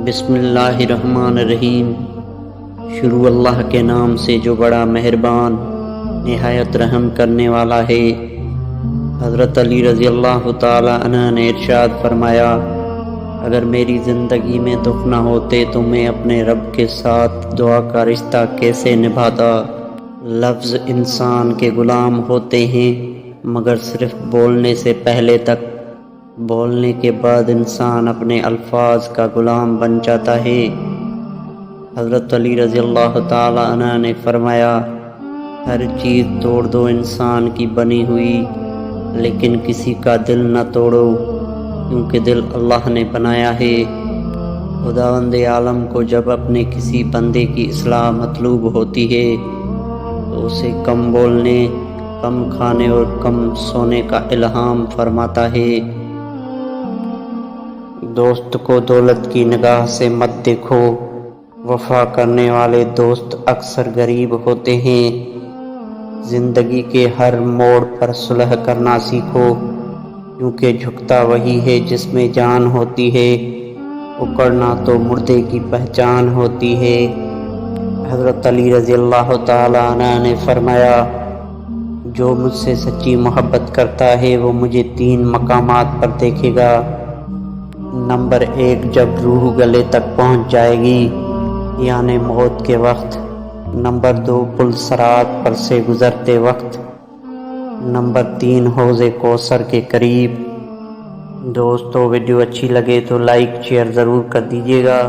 بسم اللہ الرحمن الرحیم۔ شروع اللہ کے نام سے جو بڑا مہربان نہایت رحم کرنے والا ہے۔ حضرت علی رضی اللہ تعالی عنہ نے ارشاد فرمایا، اگر میری زندگی میں دکھ نہ ہوتے تو میں اپنے رب کے ساتھ دعا کا رشتہ کیسے نبھاتا۔ لفظ انسان کے غلام ہوتے ہیں مگر صرف بولنے سے پہلے تک، بولنے کے بعد انسان اپنے الفاظ کا غلام بن جاتا ہے۔ حضرت علی رضی اللہ تعالی عنہ نے فرمایا، ہر چیز توڑ دو انسان کی بنی ہوئی، لیکن کسی کا دل نہ توڑو، کیونکہ دل اللہ نے بنایا ہے۔ خداوند عالم کو جب اپنے کسی بندے کی اصلاح مطلوب ہوتی ہے تو اسے کم بولنے، کم کھانے اور کم سونے کا الہام فرماتا ہے۔ دوست کو دولت کی نگاہ سے مت دیکھو، وفا کرنے والے دوست اکثر غریب ہوتے ہیں۔ زندگی کے ہر موڑ پر صلح کرنا سیکھو، کیونکہ جھکتا وہی ہے جس میں جان ہوتی ہے، اکڑنا تو مردے کی پہچان ہوتی ہے۔ حضرت علی رضی اللہ تعالی عنہ نے فرمایا، جو مجھ سے سچی محبت کرتا ہے وہ مجھے 3 مقامات پر دیکھے گا۔ نمبر 1، جب روح گلے تک پہنچ جائے گی یعنی موت کے وقت۔ نمبر 2، پل صراط پر سے گزرتے وقت۔ نمبر 3، حوض کوثر کے قریب۔ دوستو، ویڈیو اچھی لگے تو لائک شیئر ضرور کر دیجیے گا۔